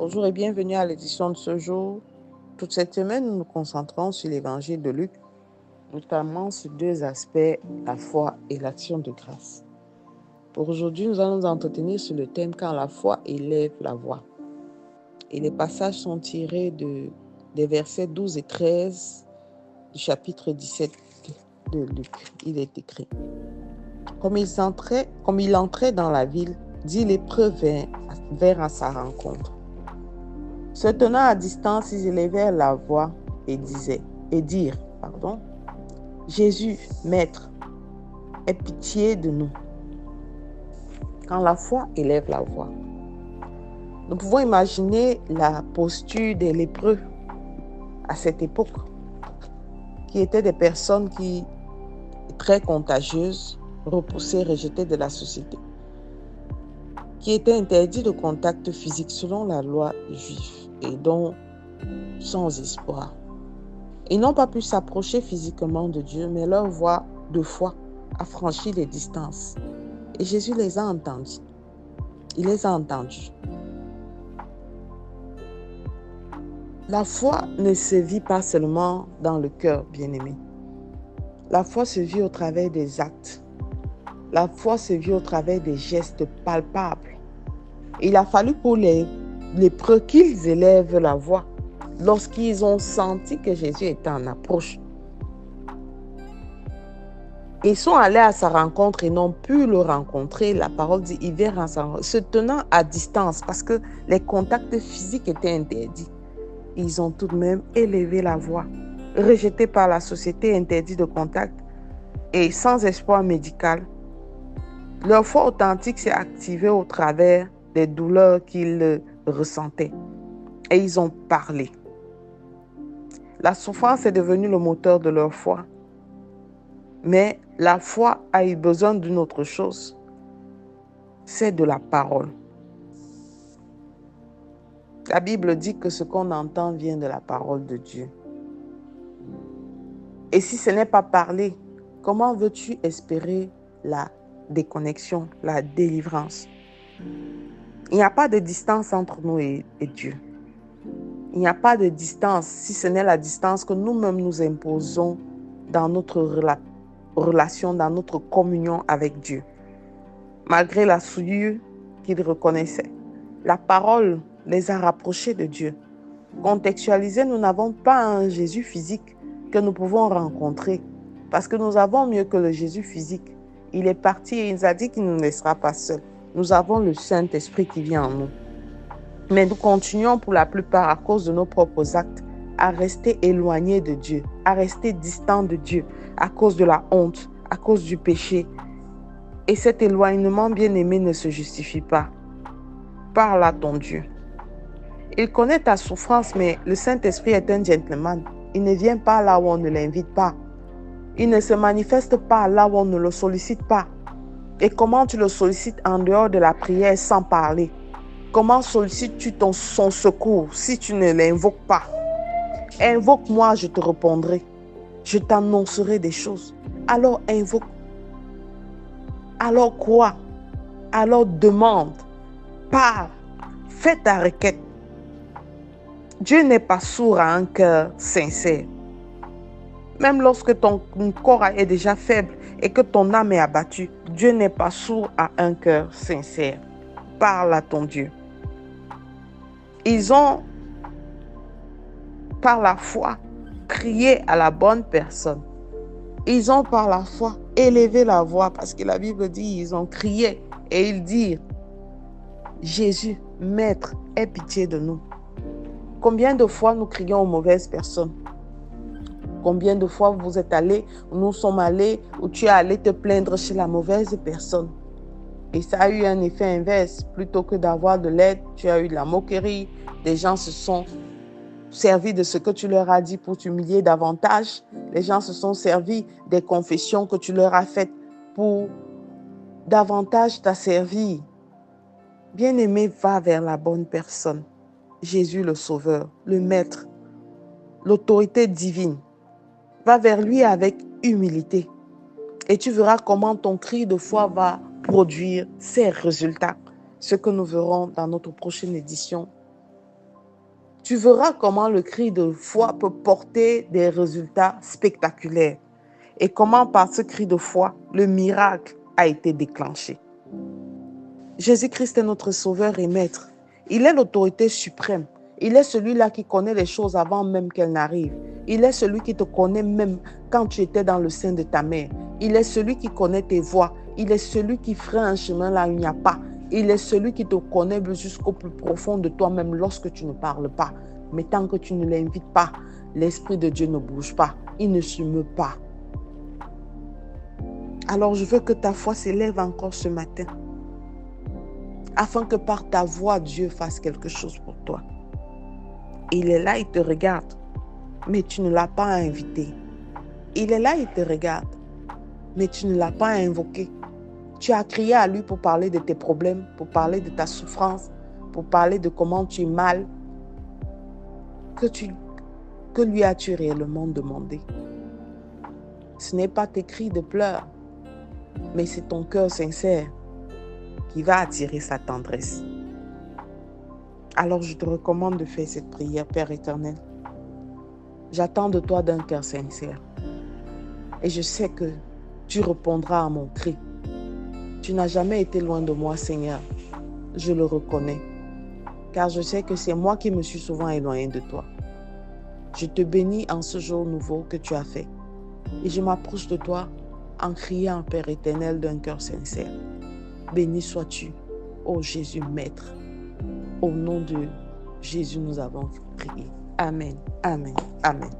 Bonjour et bienvenue à l'édition de ce jour. Toute cette semaine, nous nous concentrons sur l'évangile de Luc, notamment sur deux aspects, la foi et l'action de grâce. Pour aujourd'hui, nous allons nous entretenir sur le thème « Quand la foi élève la voix ». Et les passages sont tirés des versets 12 et 13 du chapitre 17 de Luc. Il est écrit: Comme il entrait dans la ville, 10 lépreux vinrent à sa rencontre. Se tenant à distance, ils élevèrent la voix et dirent, Jésus, Maître, aie pitié de nous. Quand la foi élève la voix. Nous pouvons imaginer la posture des lépreux à cette époque, qui étaient des personnes très contagieuses, repoussées, rejetées de la société, qui étaient interdits de contact physique selon la loi juive et donc sans espoir. Ils n'ont pas pu s'approcher physiquement de Dieu, mais leur voix de foi a franchi les distances. Et Jésus les a entendus. Il les a entendus. La foi ne se vit pas seulement dans le cœur, bien-aimé. La foi se vit au travers des actes. La foi se vit au travers des gestes palpables. Il a fallu pour les lépreux qu'ils élèvent la voix lorsqu'ils ont senti que Jésus était en approche. Ils sont allés à sa rencontre et n'ont pu le rencontrer. La parole dit, ils vinrent à sa rencontre, se tenant à distance parce que les contacts physiques étaient interdits. Ils ont tout de même élevé la voix, rejetés par la société, interdits de contact et sans espoir médical. Leur foi authentique s'est activée au travers des douleurs qu'ils ressentaient. Et ils ont parlé. La souffrance est devenue le moteur de leur foi. Mais la foi a eu besoin d'une autre chose. C'est de la parole. La Bible dit que ce qu'on entend vient de la parole de Dieu. Et si ce n'est pas parler, comment veux-tu espérer la déconnexion, la délivrance? Il n'y a pas de distance entre nous et Dieu. Il n'y a pas de distance, si ce n'est la distance que nous-mêmes nous imposons dans notre relation, dans notre communion avec Dieu. Malgré la souillure qu'ils reconnaissaient, la parole les a rapprochés de Dieu. Contextualisé, nous n'avons pas un Jésus physique que nous pouvons rencontrer parce que nous avons mieux que le Jésus physique. Il est parti et il nous a dit qu'il ne nous laissera pas seuls. Nous avons le Saint-Esprit qui vient en nous. Mais nous continuons pour la plupart, à cause de nos propres actes, à rester éloignés de Dieu, à rester distants de Dieu, à cause de la honte, à cause du péché. Et cet éloignement, bien-aimé, ne se justifie pas. Parle à ton Dieu. Il connaît ta souffrance, mais le Saint-Esprit est un gentleman. Il ne vient pas là où on ne l'invite pas. Il ne se manifeste pas là où on ne le sollicite pas. Et comment tu le sollicites en dehors de la prière sans parler? Comment sollicites-tu son secours si tu ne l'invoques pas? Invoque-moi, je te répondrai. Je t'annoncerai des choses. Alors invoque. Alors crois. Alors demande. Parle. Fais ta requête. Dieu n'est pas sourd à un cœur sincère. Même lorsque ton corps est déjà faible et que ton âme est abattue, Dieu n'est pas sourd à un cœur sincère. Parle à ton Dieu. Ils ont, par la foi, crié à la bonne personne. Ils ont, par la foi, élevé la voix parce que la Bible dit, ils ont crié et ils dirent, Jésus, Maître, aie pitié de nous. Combien de fois nous crions aux mauvaises personnes? Combien de fois vous êtes allés, nous sommes allés, ou tu es allé te plaindre chez la mauvaise personne? Et ça a eu un effet inverse. Plutôt que d'avoir de l'aide, tu as eu de la moquerie. Les gens se sont servis de ce que tu leur as dit pour t'humilier davantage. Les gens se sont servis des confessions que tu leur as faites pour davantage t'asservir. Bien-aimé, va vers la bonne personne. Jésus le Sauveur, le Maître, l'autorité divine. Va vers lui avec humilité. Et tu verras comment ton cri de foi va produire ses résultats. Ce que nous verrons dans notre prochaine édition Tu verras comment le cri de foi peut porter des résultats spectaculaires et comment par ce cri de foi, le miracle a été déclenché. Jésus-Christ est notre Sauveur et Maître. Il est l'autorité suprême. Il est celui-là qui connaît les choses avant même qu'elles n'arrivent. Il est celui qui te connaît même quand tu étais dans le sein de ta mère. Il est celui qui connaît tes voies. Il est celui qui ferait un chemin là où il n'y a pas. Il est celui qui te connaît jusqu'au plus profond de toi-même lorsque tu ne parles pas. Mais tant que tu ne l'invites pas, l'Esprit de Dieu ne bouge pas. Il ne se meut pas. Alors je veux que ta foi s'élève encore ce matin, afin que par ta voix, Dieu fasse quelque chose pour toi. Il est là, il te regarde, mais tu ne l'as pas invité. Il est là, il te regarde, mais tu ne l'as pas invoqué. Tu as crié à lui pour parler de tes problèmes, pour parler de ta souffrance, pour parler de comment tu es mal. Que lui as-tu réellement demandé? Ce n'est pas tes cris de pleurs, mais c'est ton cœur sincère qui va attirer sa tendresse. Alors je te recommande de faire cette prière, Père éternel. J'attends de toi d'un cœur sincère. Et je sais que tu répondras à mon cri. Tu n'as jamais été loin de moi, Seigneur. Je le reconnais. Car je sais que c'est moi qui me suis souvent éloigné de toi. Je te bénis en ce jour nouveau que tu as fait. Et je m'approche de toi en criant, Père éternel, d'un cœur sincère. Béni sois-tu, ô Jésus Maître. Au nom de Jésus, nous avons prié. Amen, amen, amen.